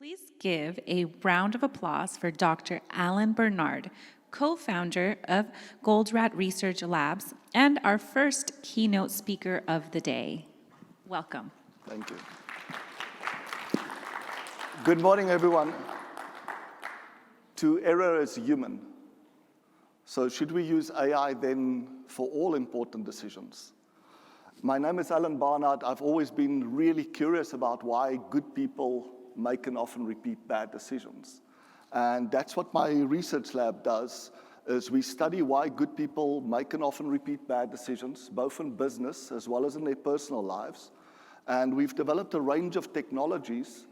Please give a round of applause for Dr. Alan Barnard, co-founder of Goldratt Research Labs and our first keynote speaker of the day. Welcome. Thank you. Good morning, everyone. To err is human. So should we use AI then for all important decisions? My name is Alan Barnard. I've always been really curious about why good people make and often repeat bad decisions. And that's what my research lab does, is we study why good people make and often repeat bad decisions, both in business as well as in their personal lives. And we've developed a range of technologies,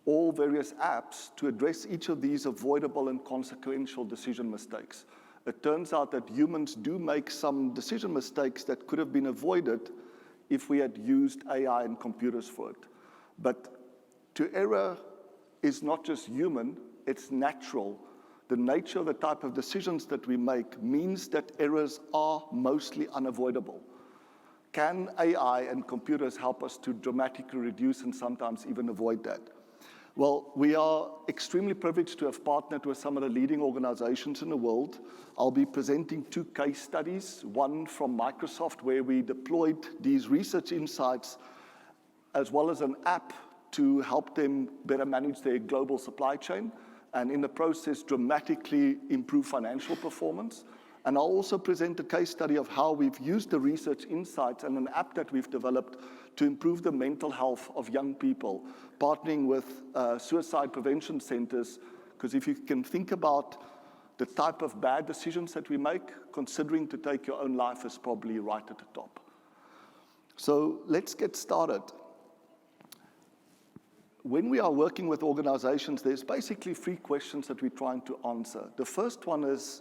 all various apps, to address each of these avoidable and consequential decision mistakes. It turns out that humans do make some decision mistakes that could have been avoided if we had used AI and computers for it. But to err is not just human, it's natural. The nature of the type of decisions that we make means that errors are mostly unavoidable. Can AI and computers help us to dramatically reduce and sometimes even avoid that? Well, we are extremely privileged to have partnered with some of the leading organizations in the world. I'll be presenting two case studies, one from Microsoft where we deployed these research insights, as well as an app to help them better manage their global supply chain, and in the process dramatically improve financial performance. And I'll also present a case study of how we've used the research insights and an app that we've developed to improve the mental health of young people, partnering with suicide prevention centers, because if you can think about the type of bad decisions that we make, considering to take your own life is probably right at the top. So let's get started. When we are working with organizations, there's basically three questions that we're trying to answer. The first one is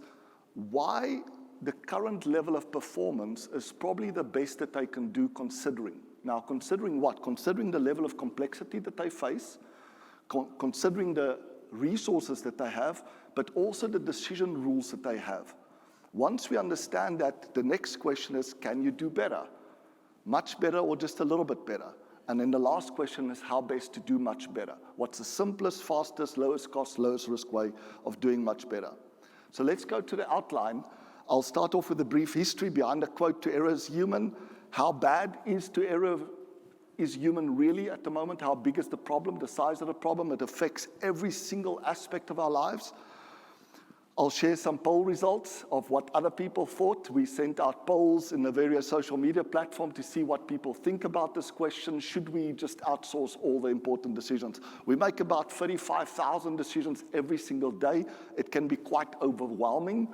why the current level of performance is probably the best that they can do considering. Now, considering what? Considering the level of complexity that they face, considering the resources that they have, but also the decision rules that they have. Once we understand that, the next question is, can you do better? Much better or just a little bit better? And then the last question is how best to do much better. What's the simplest, fastest, lowest cost, lowest risk way of doing much better? So let's go to the outline. I'll start off with a brief history behind the quote, "To err is human." How bad is to err is human really at the moment? How big is the problem, the size of the problem? It affects every single aspect of our lives. I'll share some poll results of what other people thought. We sent out polls in the various social media platforms to see what people think about this question. Should we just outsource all the important decisions? We make about 35,000 decisions every single day. It can be quite overwhelming.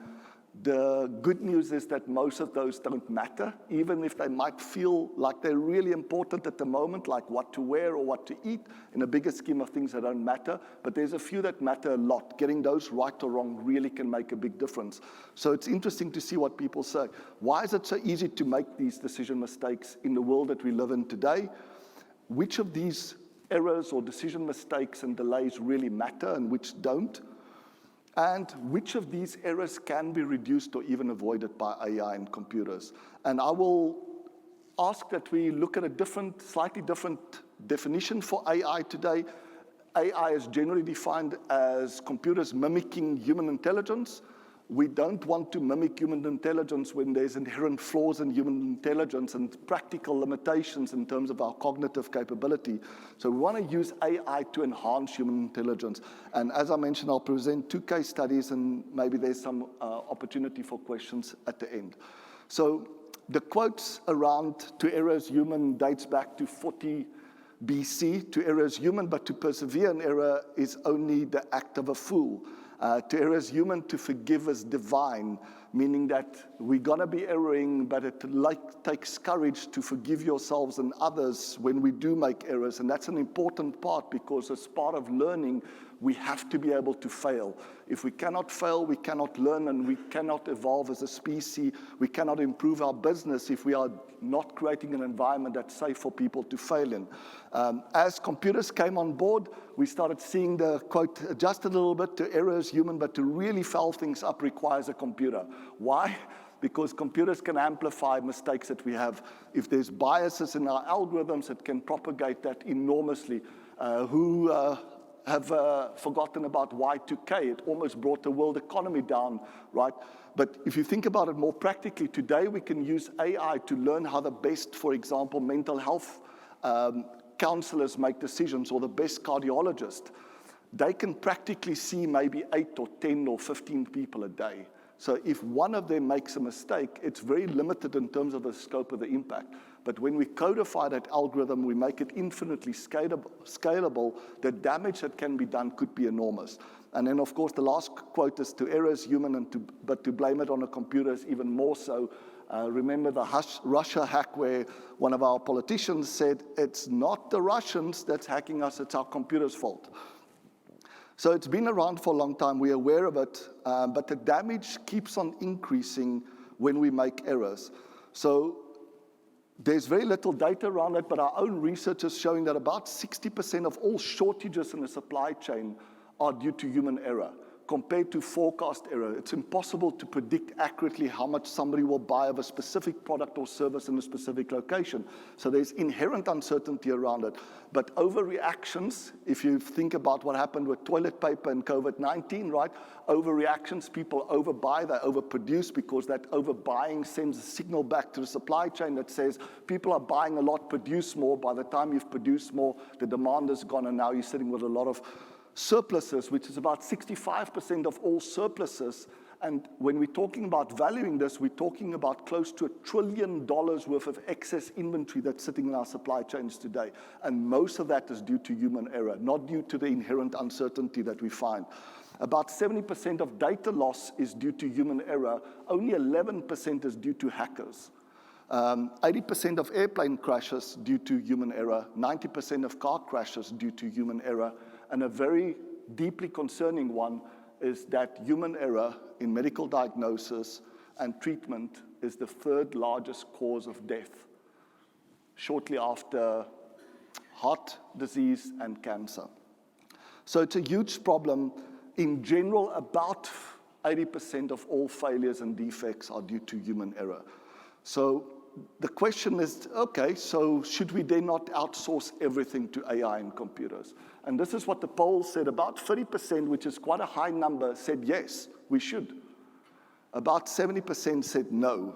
The good news is that most of those don't matter, even if they might feel like they're really important at the moment, like what to wear or what to eat. In the bigger scheme of things, they don't matter. But there's a few that matter a lot. Getting those right or wrong really can make a big difference. So it's interesting to see what people say. Why is it so easy to make these decision mistakes in the world that we live in today? Which of these errors or decision mistakes and delays really matter and which don't? And which of these errors can be reduced or even avoided by AI and computers? And I will ask that we look at a slightly different definition for AI today. AI is generally defined as computers mimicking human intelligence. We don't want to mimic human intelligence when there's inherent flaws in human intelligence and practical limitations in terms of our cognitive capability. So we want to use AI to enhance human intelligence. And as I mentioned, I'll present two case studies and maybe there's some opportunity for questions at the end. So the quotes around "to err is human" dates back to 40 BC. To err is human, but to persevere in error is only the act of a fool. To err is human, to forgive is divine, meaning that we're going to be erring, but it takes courage to forgive yourselves and others when we do make errors. And that's an important part because as part of learning, we have to be able to fail. If we cannot fail, we cannot learn, and we cannot evolve as a species. We cannot improve our business if we are not creating an environment that's safe for people to fail in. As computers came on board, we started seeing the quote adjust a little bit. To err is human, but to really foul things up requires a computer. Why? Because computers can amplify mistakes that we have. If there's biases in our algorithms, it can propagate that enormously. have forgotten about Y2K. It almost brought the world economy down, right? But if you think about it more practically, today we can use AI to learn how the best, for example, mental health counselors make decisions, or the best cardiologist. They can practically see maybe 8 or 10 or 15 people a day. So if one of them makes a mistake, it's very limited in terms of the scope of the impact. But when we codify that algorithm, we make it infinitely scalable, the damage that can be done could be enormous. And then, of course, the last quote is, "To err is human, but to blame it on a computer is even more so." Remember the Russia hack where one of our politicians said, "It's not the Russians that's hacking us, it's our computer's fault." So it's been around for a long time, we're aware of it, but the damage keeps on increasing when we make errors. So there's very little data around it, but our own research is showing that about 60% of all shortages in the supply chain are due to human error, compared to forecast error. It's impossible to predict accurately how much somebody will buy of a specific product or service in a specific location. So there's inherent uncertainty around it. But overreactions, if you think about what happened with toilet paper and COVID-19, right? Overreactions, people overbuy, they overproduce, because that overbuying sends a signal back to the supply chain that says, people are buying a lot, produce more. By the time you've produced more, the demand is gone, and now you're sitting with a lot of surpluses, which is about 65% of all surpluses. And when we're talking about valuing this, we're talking about close to $1 trillion worth of excess inventory that's sitting in our supply chains today. And most of that is due to human error, not due to the inherent uncertainty that we find. About 70% of data loss is due to human error. Only 11% is due to hackers. 80% of airplane crashes due to human error. 90% of car crashes due to human error. And a very deeply concerning one is that human error in medical diagnosis and treatment is the third largest cause of death, shortly after heart disease and cancer. So it's a huge problem. In general, about 80% of all failures and defects are due to human error. So the question is, okay, so should we then not outsource everything to AI and computers? And this is what the poll said. About 30%, which is quite a high number, said yes, we should. About 70% said no.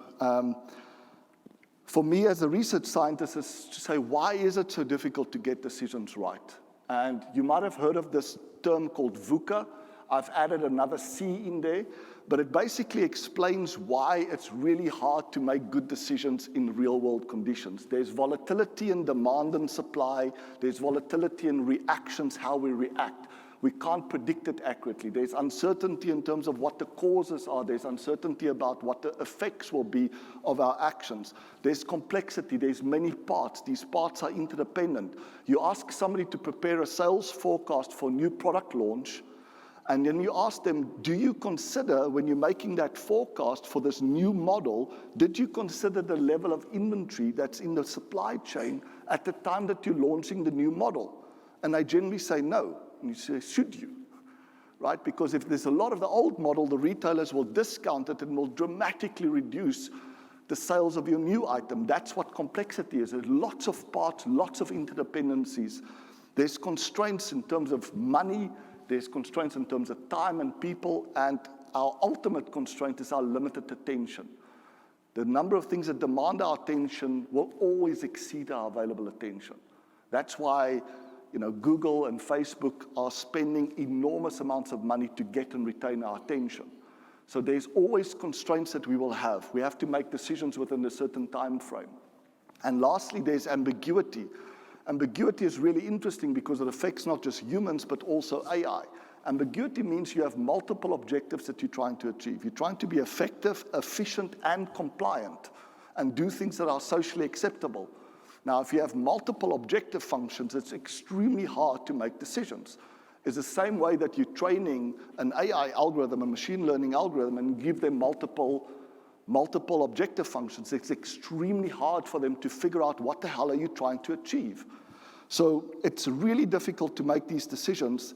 For me as a research scientist is to say, why is it so difficult to get decisions right? And you might have heard of this term called VUCA. I've added another C in there, but it basically explains why it's really hard to make good decisions in real-world conditions. There's volatility in demand and supply. There's volatility in reactions, how we react. We can't predict it accurately. There's uncertainty in terms of what the causes are. There's uncertainty about what the effects will be of our actions. There's complexity. There's many parts. These parts are interdependent. You ask somebody to prepare a sales forecast for a new product launch, and then you ask them, do you consider, when you're making that forecast for this new model, did you consider the level of inventory that's in the supply chain at the time that you're launching the new model? And they generally say no. And you say, should you? Right? Because if there's a lot of the old model, the retailers will discount it and will dramatically reduce the sales of your new item. That's what complexity is. There's lots of parts, lots of interdependencies. There's constraints in terms of money. There's constraints in terms of time and people, and our ultimate constraint is our limited attention. The number of things that demand our attention will always exceed our available attention. That's why, Google and Facebook are spending enormous amounts of money to get and retain our attention. So there's always constraints that we will have. We have to make decisions within a certain time frame. And lastly, there's ambiguity. Ambiguity is really interesting because it affects not just humans, but also AI. Ambiguity means you have multiple objectives that you're trying to achieve. You're trying to be effective, efficient, and compliant, and do things that are socially acceptable. Now, if you have multiple objective functions, it's extremely hard to make decisions. It's the same way that you're training an AI algorithm, a machine learning algorithm, and give them multiple objective functions. It's extremely hard for them to figure out what the hell are you trying to achieve. So it's really difficult to make these decisions.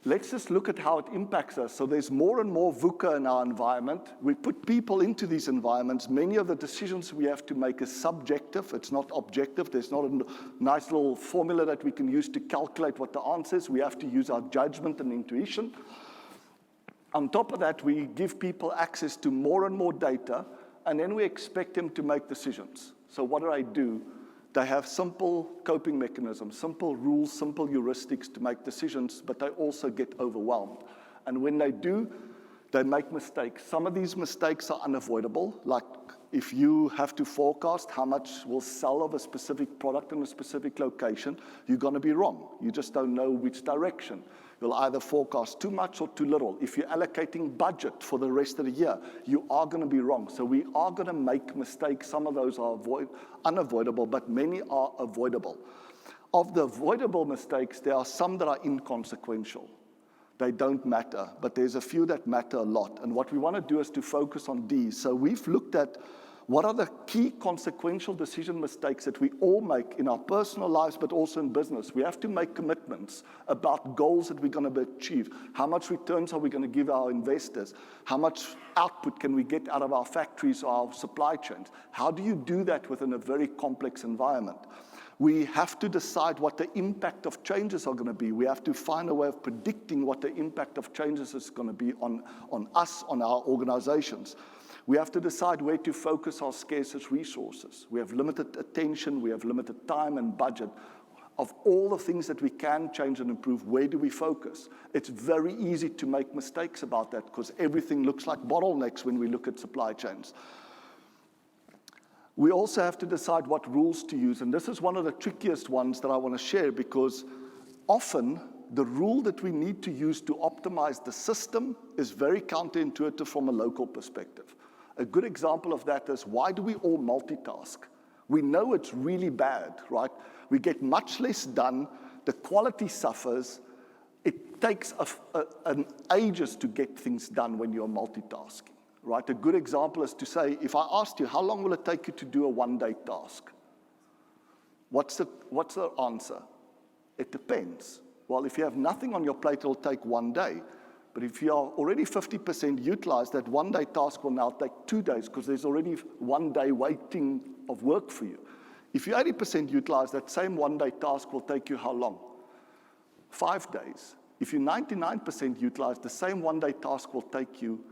let's just look at how it impacts us. So there's more and more VUCA in our environment. We put people into these environments. Many of the decisions we have to make is subjective. It's not objective. There's not a nice little formula that we can use to calculate what the answer is. We have to use our judgment and intuition. On top of that, we give people access to more and more data, and then we expect them to make decisions. So what do? They have simple coping mechanisms, simple rules, simple heuristics to make decisions, but they also get overwhelmed. And when they do, they make mistakes. Some of these mistakes are unavoidable, like if you have to forecast how much will sell of a specific product in a specific location, you're going to be wrong. You just don't know which direction. You'll either forecast too much or too little. If you're allocating budget for the rest of the year, you are going to be wrong. So we are going to make mistakes. Some of those are unavoidable, but many are avoidable. Of the avoidable mistakes, there are some that are inconsequential. They don't matter, but there's a few that matter a lot. And what we want to do is to focus on these. So we've looked at what are the key consequential decision mistakes that we all make in our personal lives, but also in business. We have to make commitments about goals that we're going to achieve. How much returns are we going to give our investors? How much output can we get out of our factories or our supply chains? How do you do that within a very complex environment? We have to decide what the impact of changes are going to be. We have to find a way of predicting what the impact of changes is going to be on us, on our organizations. We have to decide where to focus our scarcest resources. We have limited attention, we have limited time and budget. Of all the things that we can change and improve, where do we focus? It's very easy to make mistakes about that because everything looks like bottlenecks when we look at supply chains. We also have to decide what rules to use, and this is one of the trickiest ones that I want to share because often the rule that we need to use to optimize the system is very counterintuitive from a local perspective. A good example of that is, why do we all multitask? We know it's really bad, right? We get much less done, the quality suffers, it takes an ages to get things done when you're multitasking, right? A good example is to say, if I asked you, how long will it take you to do a one-day task? What's the answer? It depends. Well, if you have nothing on your plate, it'll take 1 day. But if you are already 50% utilized, that one-day task will now take 2 days because there's already 1 day waiting of work for you. If you're 80% utilized, that same one-day task will take you how long? 5 days. If you're 99% utilized, the same one-day task will take you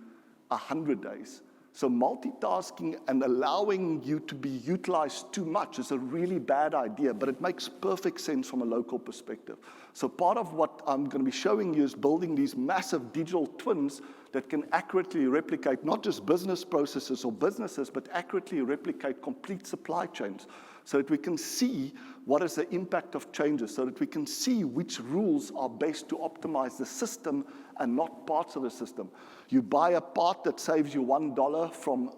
100 days. So multitasking and allowing you to be utilized too much is a really bad idea, but it makes perfect sense from a local perspective. So part of what I'm going to be showing you is building these massive digital twins that can accurately replicate not just business processes or businesses, but accurately replicate complete supply chains so that we can see what is the impact of changes, so that we can see which rules are best to optimize the system and not parts of the system. You buy a part that saves you $1 from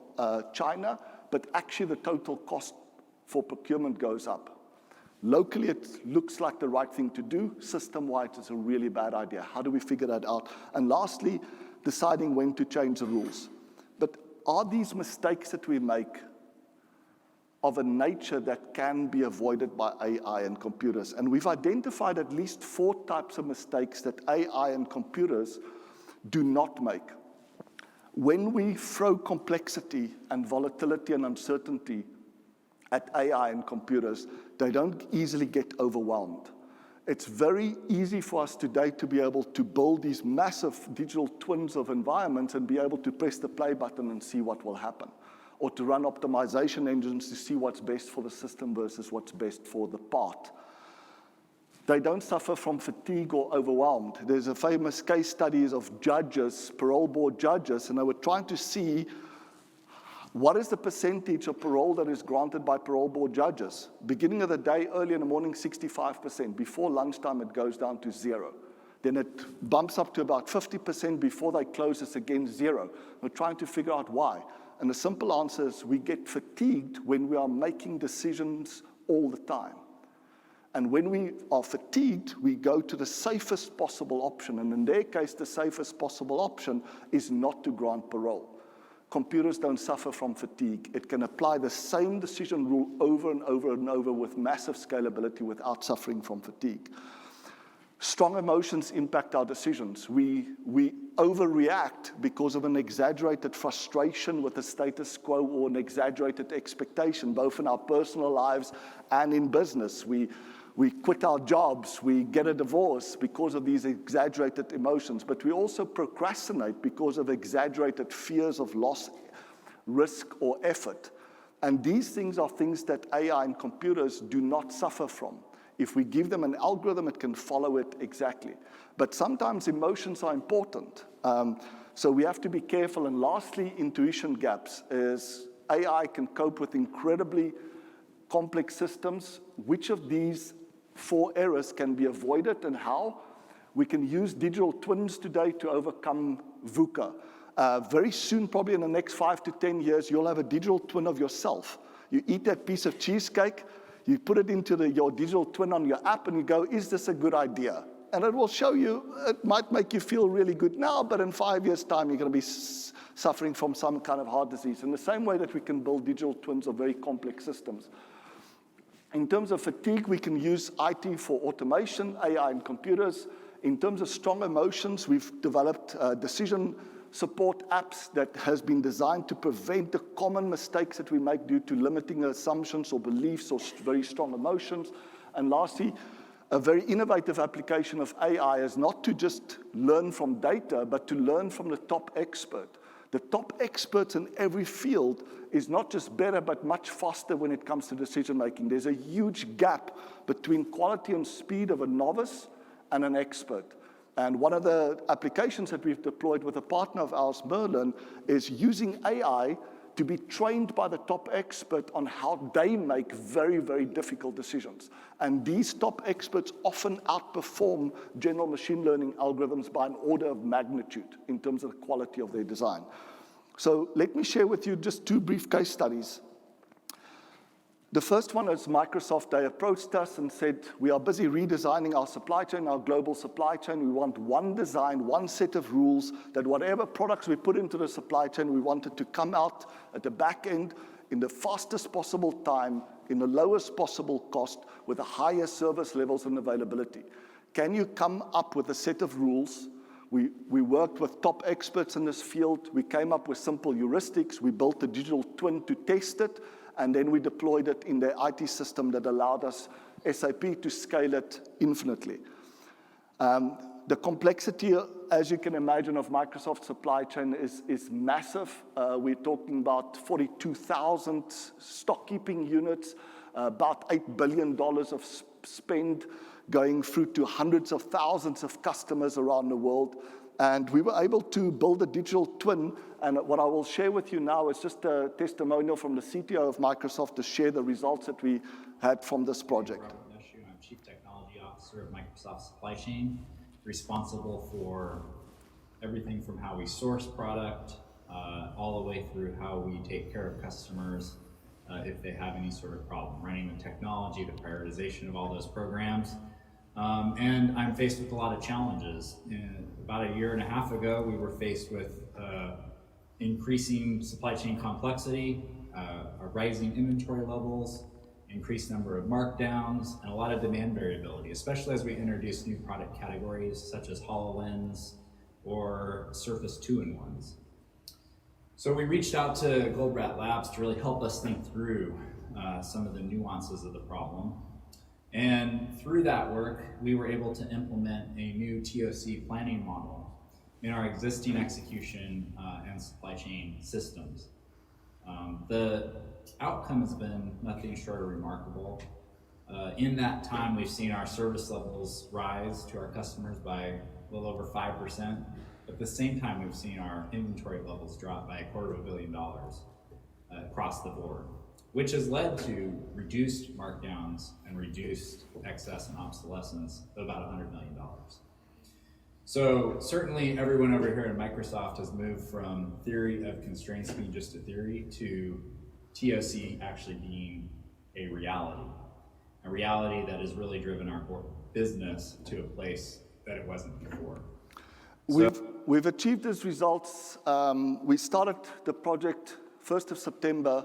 China, but actually the total cost for procurement goes up. Locally, it looks like the right thing to do. System-wide, it's a really bad idea. How do we figure that out? And lastly, deciding when to change the rules. But are these mistakes that we make of a nature that can be avoided by AI and computers? And we've identified at least 4 types of mistakes that AI and computers do not make. When we throw complexity and volatility and uncertainty at AI and computers, they don't easily get overwhelmed. It's very easy for us today to be able to build these massive digital twins of environments and be able to press the play button and see what will happen, or to run optimization engines to see what's best for the system versus what's best for the part. They don't suffer from fatigue or overwhelmed. There's a famous case studies of judges, parole board judges, and they were trying to see what is the percentage of parole that is granted by parole board judges. Beginning of the day, early in the morning, 65%. Before lunchtime, it goes down to 0. Then it bumps up to about 50%. Before they close, it's again 0. We're trying to figure out why. And the simple answer is we get fatigued when we are making decisions all the time. And when we are fatigued, we go to the safest possible option. And in their case, the safest possible option is not to grant parole. Computers don't suffer from fatigue. It can apply the same decision rule over and over and over with massive scalability without suffering from fatigue. Strong emotions impact our decisions. We overreact because of an exaggerated frustration with the status quo or an exaggerated expectation, both in our personal lives and in business. We quit our jobs, we get a divorce because of these exaggerated emotions, but we also procrastinate because of exaggerated fears of loss, risk, or effort. And these things are things that AI and computers do not suffer from. If we give them an algorithm, it can follow it exactly. But sometimes emotions are important. So we have to be careful. And lastly, intuition gaps is AI can cope with incredibly complex systems. Which of these 4 errors can be avoided and how? We can use digital twins today to overcome VUCA. Very soon, probably in the next 5 to 10 years, you'll have a digital twin of yourself. You eat that piece of cheesecake, you put it into your digital twin on your app, and you go, is this a good idea? And it will show you, it might make you feel really good now, but in 5 years' time, you're going to be suffering from some kind of heart disease. In the same way that we can build digital twins of very complex systems. In terms of fatigue, we can use IT for automation, AI and computers. In terms of strong emotions, we've developed decision support apps that has been designed to prevent the common mistakes that we make due to limiting assumptions or beliefs or very strong emotions. And lastly, a very innovative application of AI is not to just learn from data, but to learn from the top expert. The top experts in every field is not just better, but much faster when it comes to decision making. There's a huge gap between quality and speed of a novice and an expert. And one of the applications that we've deployed with a partner of ours, Merlin, is using AI to be trained by the top expert on how they make very, very difficult decisions. And these top experts often outperform general machine learning algorithms by an order of magnitude in terms of the quality of their design. So let me share with you just 2 brief case studies. The first one is Microsoft. They approached us and said, we are busy redesigning our supply chain, our global supply chain. We want one design, one set of rules, that whatever products we put into the supply chain, we want it to come out at the back end in the fastest possible time, in the lowest possible cost, with the highest service levels and availability. Can you come up with a set of rules? We worked with top experts in this field. We came up with simple heuristics. We built a digital twin to test it. And then we deployed it in the IT system that allowed us, SAP, to scale it infinitely. The complexity, as you can imagine, of Microsoft's supply chain is massive. We're talking about 42,000 stock-keeping units, about $8 billion of spend going through to hundreds of thousands of customers around the world. And we were able to build a digital twin. And what I will share with you now is just a testimonial from the CTO of Microsoft to share the results that we had from this project. I'm Chief Technology Officer of Microsoft Supply Chain, responsible for everything from how we source product, all the way through how we take care of customers if they have any sort of problem, running the technology, the prioritization of all those programs. And I'm faced with a lot of challenges. About a year and a half ago, we were faced with increasing supply chain complexity, rising inventory levels, increased number of markdowns, and a lot of demand variability, especially as we introduce new product categories such as HoloLens or Surface 2-in-1s. So we reached out to Goldratt Labs to really help us think through some of the nuances of the problem. And through that work, we were able to implement a new TOC planning model in our existing execution and supply chain systems. The outcome has been nothing short of remarkable. In that time, we've seen our service levels rise to our customers by a little over 5%. At the same time, we've seen our inventory levels drop by $250 million across the board, which has led to reduced markdowns and reduced excess and obsolescence of about $100 million. So certainly everyone over here at Microsoft has moved from theory of constraints being just a theory to TOC actually being a reality that has really driven our business to a place that it wasn't before. We've achieved these results. We started the project 1st of September.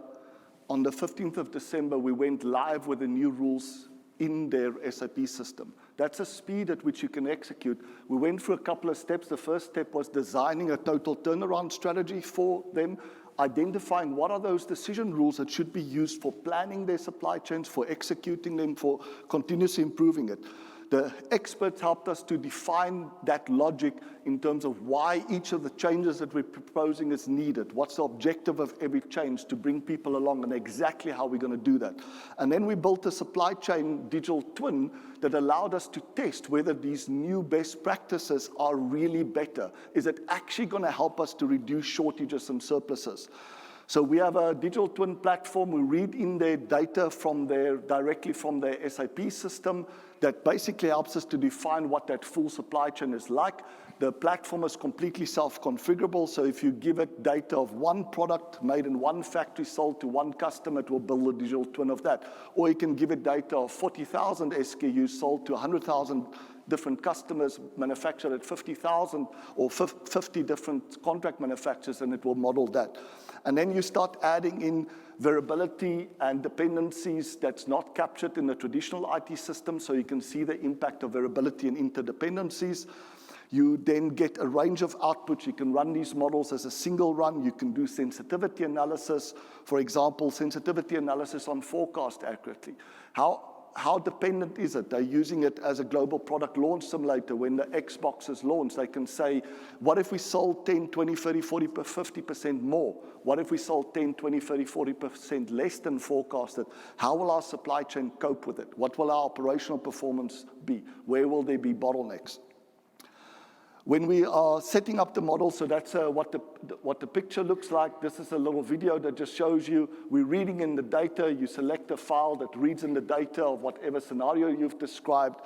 On the 15th of December, we went live with the new rules in their SAP system. That's a speed at which you can execute. We went through a couple of steps. The first step was designing a total turnaround strategy for them, identifying what are those decision rules that should be used for planning their supply chains, for executing them, for continuously improving it. The experts helped us to define that logic in terms of why each of the changes that we're proposing is needed. What's the objective of every change to bring people along, and exactly how we're going to do that. And then we built a supply chain digital twin that allowed us to test whether these new best practices are really better. Is it actually going to help us to reduce shortages and surpluses? So we have a digital twin platform. We read in their data directly from their SAP system that basically helps us to define what that full supply chain is like. The platform is completely self-configurable, so if you give it data of one product made in one factory sold to one customer, it will build a digital twin of that. Or you can give it data of 40,000 SKUs sold to 100,000 different customers manufactured at 50,000 or 50 different contract manufacturers, and it will model that. And then you start adding in variability and dependencies that's not captured in the traditional IT system, so you can see the impact of variability and interdependencies. You then get a range of outputs. You can run these models as a single run. You can do sensitivity analysis. For example, sensitivity analysis on forecast accurately. How dependent is it? They're using it as a global product launch simulator. When the Xbox is launched, they can say, what if we sold 10, 20, 30, 40, 50% more? What if we sold 10, 20, 30, 40% less than forecasted? How will our supply chain cope with it? What will our operational performance be? Where will there be bottlenecks? When we are setting up the model, so that's what the picture looks like. This is a little video that just shows you, we're reading in the data. You select a file that reads in the data of whatever scenario you've described.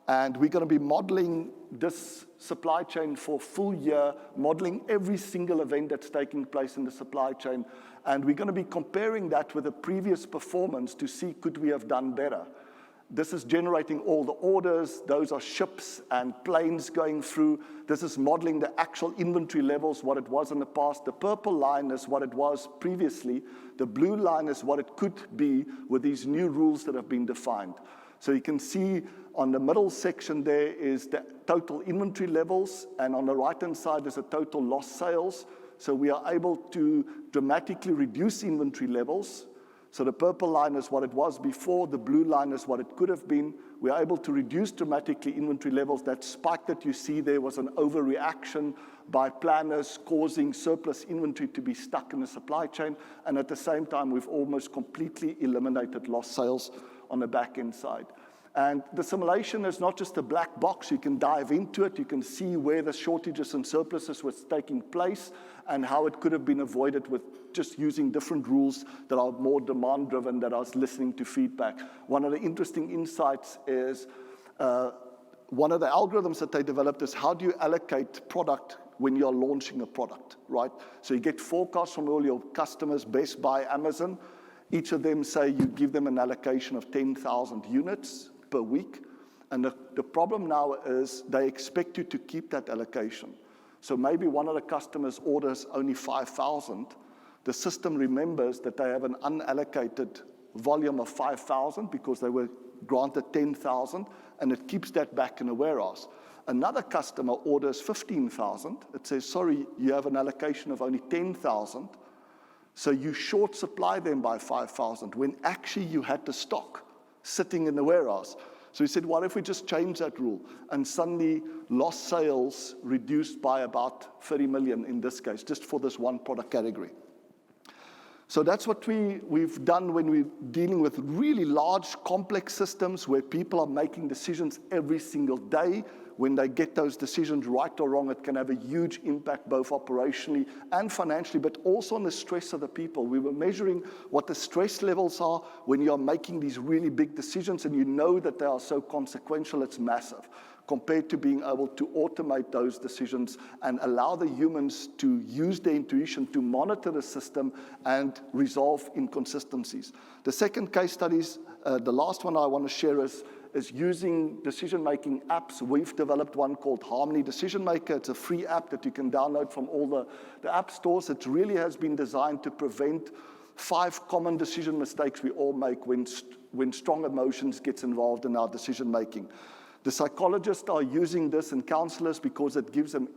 And we're going to be modeling this supply chain for a full year, modeling every single event that's taking place in the supply chain. And we're going to be comparing that with the previous performance to see, could we have done better? This is generating all the orders. Those are ships and planes going through. This is modeling the actual inventory levels, what it was in the past. The purple line is what it was previously. The blue line is what it could be with these new rules that have been defined. So you can see on the middle section there is the total inventory levels, and on the right-hand side is the total lost sales. So we are able to dramatically reduce inventory levels. So the purple line is what it was before, the blue line is what it could have been. We are able to reduce dramatically inventory levels. That spike that you see there was an overreaction by planners causing surplus inventory to be stuck in the supply chain. And at the same time, we've almost completely eliminated lost sales on the back end side. And the simulation is not just a black box. You can dive into it. You can see where the shortages and surpluses was taking place and how it could have been avoided with just using different rules that are more demand-driven, that are listening to feedback. One of the interesting insights is one of the algorithms that they developed is how do you allocate product when you're launching a product, right? So you get forecasts from all your customers, Best Buy, Amazon. Each of them say you give them an allocation of 10,000 units per week. And the problem now is they expect you to keep that allocation. So maybe one of the customers orders only 5,000. The system remembers that they have an unallocated volume of 5,000 because they were granted 10,000, and it keeps that back in a warehouse. Another customer orders 15,000. It says, sorry, you have an allocation of only 10,000. So you short supply them by 5,000 when actually you had the stock sitting in the warehouse. So he said, what if we just change that rule? And suddenly lost sales reduced by about 30 million in this case, just for this one product category. So that's what we've done when we're dealing with really large, complex systems where people are making decisions every single day. When they get those decisions right or wrong, it can have a huge impact both operationally and financially, but also on the stress of the people. We were measuring what the stress levels are when you're making these really big decisions, and you know that they are so consequential, it's massive, compared to being able to automate those decisions and allow the humans to use their intuition to monitor the system and resolve inconsistencies. The second case studies, the last one I want to share is using decision-making apps. We've developed one called Harmony Decision Maker. It's a free app that you can download from all the app stores. It really has been designed to prevent 5 common decision mistakes we all make when strong emotions gets involved in our decision making. The psychologists are using this and counselors because it gives them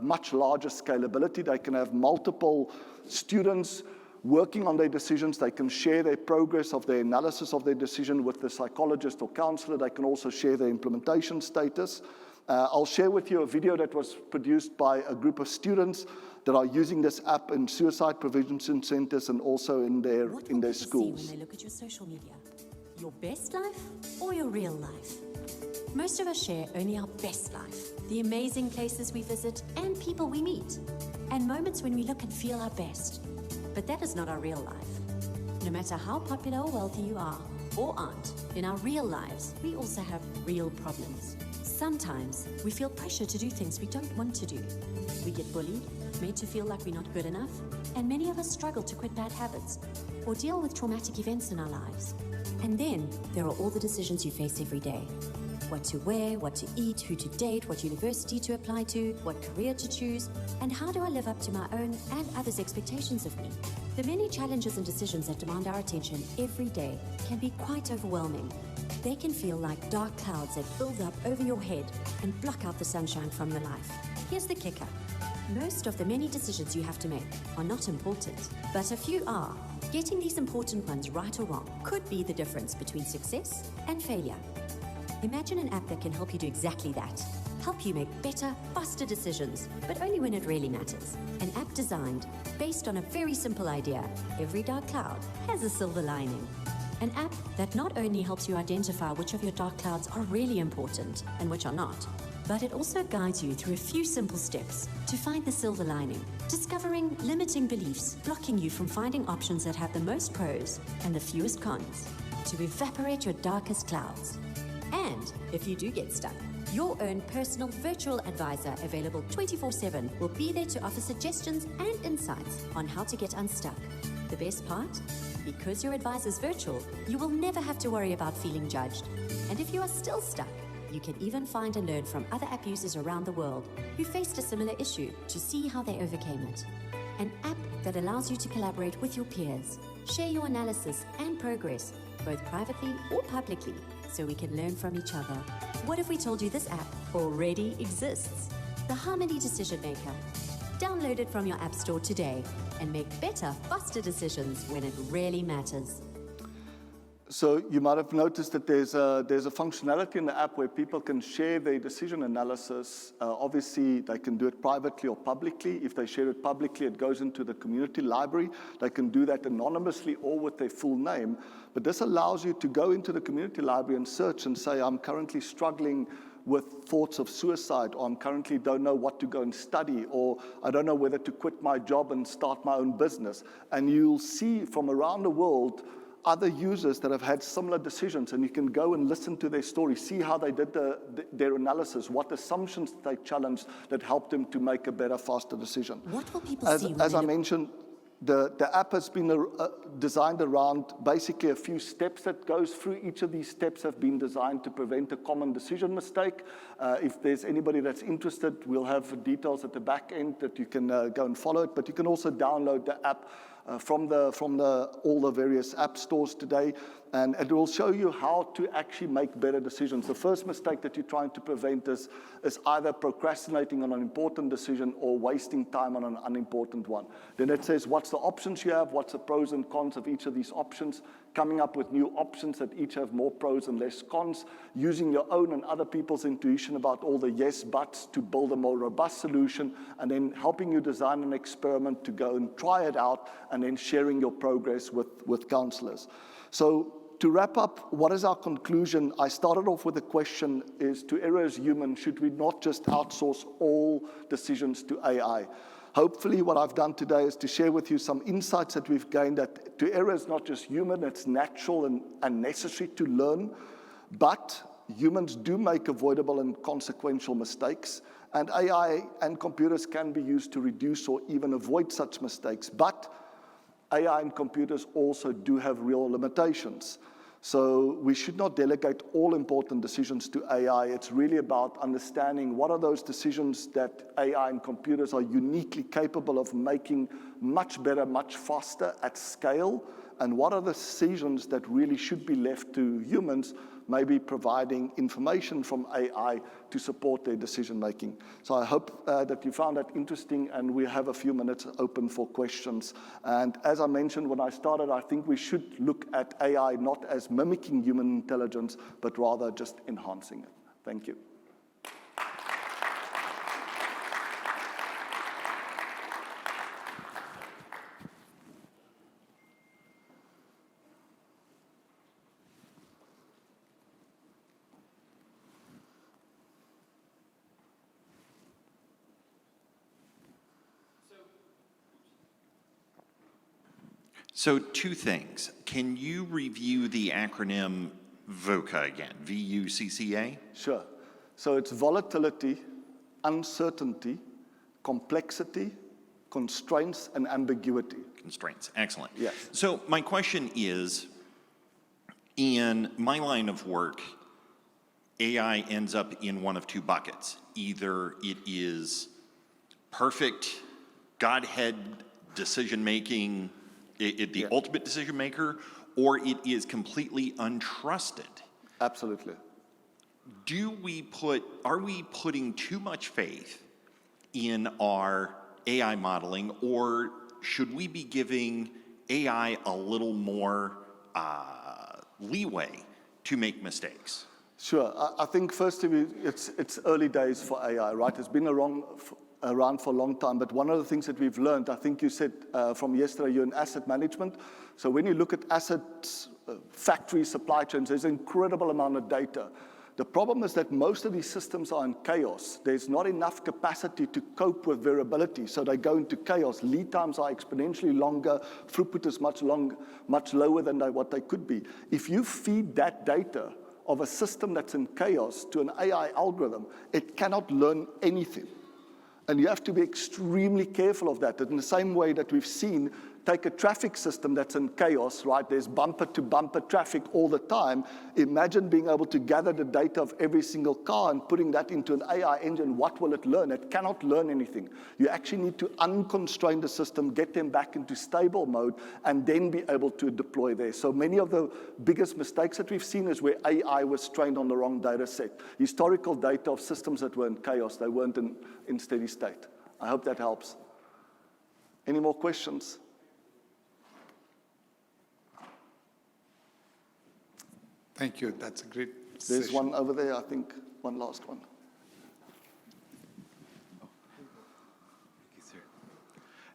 much larger scalability. They can have multiple students working on their decisions. They can share their progress of their analysis of their decision with the psychologist or counselor. They can also share their implementation status. I'll share with you a video that was produced by a group of students that are using this app in suicide prevention centers and also in their schools. What will people see when they look at your social media? Your best life or your real life? Most of us share only our best life, the amazing places we visit and people we meet, and moments when we look and feel our best. But that is not our real life. No matter how popular or wealthy you are or aren't, in our real lives, we also have real problems. Sometimes we feel pressure to do things we don't want to do. We get bullied, made to feel like we're not good enough, and many of us struggle to quit bad habits or deal with traumatic events in our lives. And then there are all the decisions you face every day. What to wear, what to eat, who to date, what university to apply to, what career to choose, and how do I live up to my own and others' expectations of me? The many challenges and decisions that demand our attention every day can be quite overwhelming. They can feel like dark clouds that build up over your head and block out the sunshine from your life. Here's the kicker. Most of the many decisions you have to make are not important, but a few are. Getting these important ones right or wrong could be the difference between success and failure. Imagine an app that can help you do exactly that. Help you make better, faster decisions, but only when it really matters. An app designed based on a very simple idea. Every dark cloud has a silver lining. An app that not only helps you identify which of your dark clouds are really important and which are not, but it also guides you through a few simple steps to find the silver lining, discovering limiting beliefs blocking you from finding options that have the most pros and the fewest cons, to evaporate your darkest clouds. And if you do get stuck, your own personal virtual advisor, available 24/7, will be there to offer suggestions and insights on how to get unstuck. The best part? Because your advisor is virtual, you will never have to worry about feeling judged. And if you are still stuck, you can even find and learn from other app users around the world who faced a similar issue to see how they overcame it. An app that allows you to collaborate with your peers, share your analysis and progress, both privately or publicly, so we can learn from each other. What if we told you this app already exists? The Harmony Decision Maker. Download it from your app store today and make better, faster decisions when it really matters. So you might have noticed that there's a functionality in the app where people can share their decision analysis. Obviously, they can do it privately or publicly. If they share it publicly, it goes into the community library. They can do that anonymously or with their full name. But this allows you to go into the community library and search and say, I'm currently struggling with thoughts of suicide, or I'm currently don't know what to go and study, or I don't know whether to quit my job and start my own business. And you'll see from around the world other users that have had similar decisions, and you can go and listen to their story, see how they did their analysis, what assumptions they challenged that helped them to make a better, faster decision. What will people see when As they I look? mentioned, the app has been designed around basically a few steps that goes through. Each of these steps have been designed to prevent a common decision mistake. If there's anybody that's interested, we'll have details at the back end that you can go and follow it, but you can also download the app from all the various app stores today, and it will show you how to actually make better decisions. The first mistake that you're trying to prevent is either procrastinating on an important decision or wasting time on an unimportant one. Then it says what's the options you have, what's the pros and cons of each of these options, coming up with new options that each have more pros and less cons, using your own and other people's intuition about all the yes buts to build a more robust solution, and then helping you design an experiment to go and try it out, and then sharing your progress with counselors. So to wrap up, what is our conclusion? I started off with the question, is To Err as human, should we not just outsource all decisions to AI? Hopefully what I've done today is to share with you some insights that we've gained, that To Err is not just human, it's natural and necessary to learn, but humans do make avoidable and consequential mistakes, and AI and computers can be used to reduce or even avoid such mistakes, but AI and computers also do have real limitations. So we should not delegate all important decisions to AI. It's really about understanding what are those decisions that AI and computers are uniquely capable of making much better, much faster at scale, and what are the decisions that really should be left to humans, maybe providing information from AI to support their decision making. So I hope that you found that interesting, and we have a few minutes open for questions. And as I mentioned when I started, I think we should look at AI not as mimicking human intelligence, but rather just enhancing it. Thank you. So 2 things. Can you review the acronym VUCA again, V-U-C-C-A? Sure. So it's volatility, uncertainty, complexity, constraints, and ambiguity. Constraints, excellent. Yes. So my question is, in my line of work, AI ends up in one of 2 buckets. Either it is perfect, Godhead decision-making, the ultimate decision maker, or it is completely untrusted. Absolutely. Are we putting too much faith in our AI modeling, or should we be giving AI a little more leeway to make mistakes? Sure. I think first of all, it's early days for AI, right? It's been around for a long time, but one of the things that we've learned, I think you said from yesterday, you're in asset management. So when you look at assets, factories, supply chains, there's an incredible amount of data. The problem is that most of these systems are in chaos. There's not enough capacity to cope with variability, so they go into chaos. Lead times are exponentially longer. Throughput is much lower than what they could be. If you feed that data of a system that's in chaos to an AI algorithm, it cannot learn anything. And you have to be extremely careful of that. In the same way that we've seen, take a traffic system that's in chaos, right? There's bumper-to-bumper traffic all the time. Imagine being able to gather the data of every single car and putting that into an AI engine. What will it learn? It cannot learn anything. You actually need to unconstrain the system, get them back into stable mode, and then be able to deploy there. So many of the biggest mistakes that we've seen is where AI was trained on the wrong data set. Historical data of systems that were in chaos, they weren't in steady state. I hope that helps. Any more questions? Thank you. That's a great There's session. one over there, I think, one last one.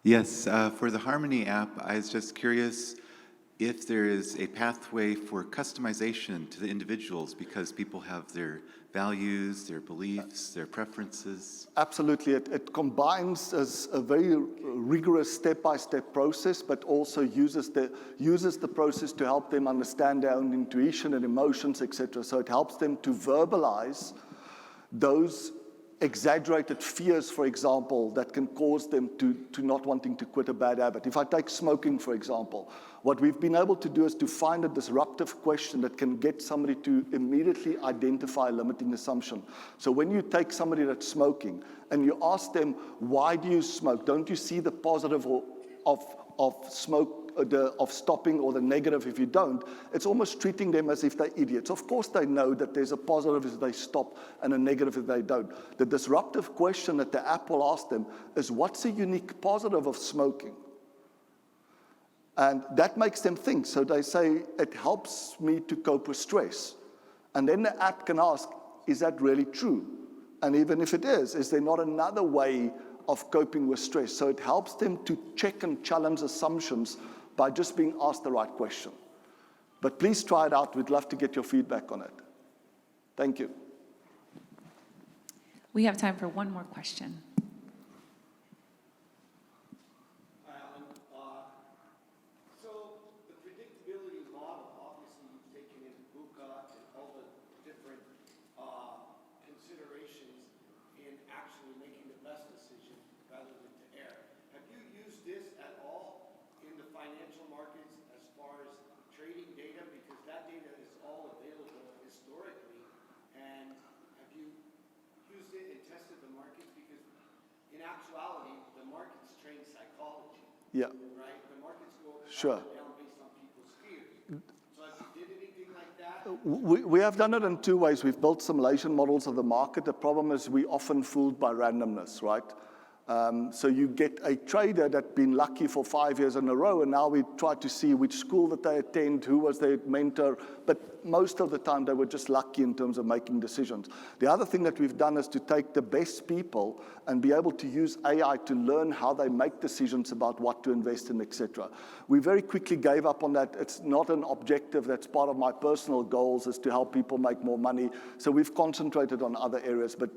Yes, for the Harmony app, I was just curious if there is a pathway for customization to the individuals, because people have their values, their beliefs, their preferences. Absolutely. It combines as a very rigorous step-by-step process, but also uses the process to help them understand their own intuition and emotions, etc. So it helps them to verbalize those exaggerated fears, for example, that can cause them to not wanting to quit a bad habit. If I take smoking, for example, what we've been able to do is to find a disruptive question that can get somebody to immediately identify a limiting assumption. So when you take somebody that's smoking and you ask them, why do you smoke? Don't you see the positive of smoke, of stopping, or the negative if you don't? It's almost treating them as if they're idiots. Of course they know that there's a positive if they stop and a negative if they don't. The disruptive question that the app will ask them is, what's a unique positive of smoking? And that makes them think. So they say, it helps me to cope with stress. And then the app can ask, is that really true? And even if it is there not another way of coping with stress? So it helps them to check and challenge assumptions by just being asked the right question. But please try it out. We'd love to get your feedback on it. Thank you. We have time for one more question. Hi, Alan. So the predictability model, obviously you've taken in VUCA and all the different considerations in actually making the best decision rather than to err. Have you used this at all in the financial markets as far as trading data? Because that data is actuality, the market's trained psychology, Yeah, right? The markets go sure. up and down based on people's fears. So have you did anything like that? We have done it in two ways. We've built simulation models of the market. The problem is we often fooled by randomness, right? So you get a trader that's been lucky for 5 years in a row, and now we try to see which school that they attend, who was their mentor, but most of the time they were just lucky in terms of making decisions. The other thing that we've done is to take the best people and be able to use AI to learn how they make decisions about what to invest in, etc. We very quickly gave up on that. It's not an objective that's part of my personal goals, is to help people make more money. So we've concentrated on other areas, but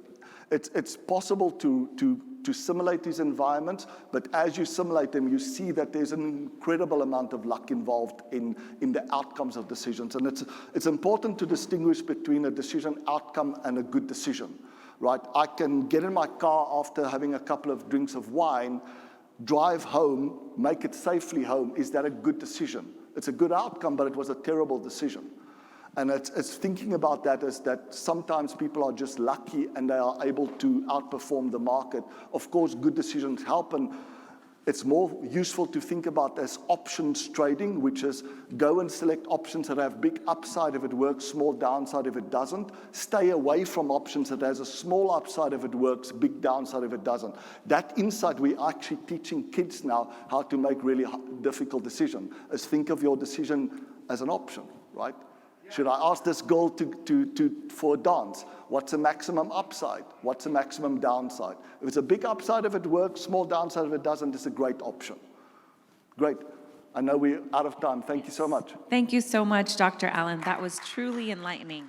it's possible to simulate these environments, but as you simulate them, you see that there's an incredible amount of luck involved in the outcomes of decisions. And it's important to distinguish between a decision outcome and a good decision, right? I can get in my car after having a couple of drinks of wine, drive home, make it safely home. Is that a good decision? It's a good outcome, but it was a terrible decision. And it's thinking about that as that sometimes people are just lucky and they are able to outperform the market. Of course, good decisions help, and it's more useful to think about as options trading, which is go and select options that have big upside if it works, small downside if it doesn't. Stay away from options that has a small upside if it works, big downside if it doesn't. That insight, we're actually teaching kids now how to make really difficult decisions, is think of your decision as an option, right? Should I ask this girl for a dance? What's the maximum upside? What's the maximum downside? If it's a big upside if it works, small downside if it doesn't, it's a great option. Great. I know we're out of time. Thank you so much. Thank you so much, Dr. Allen. That was truly enlightening.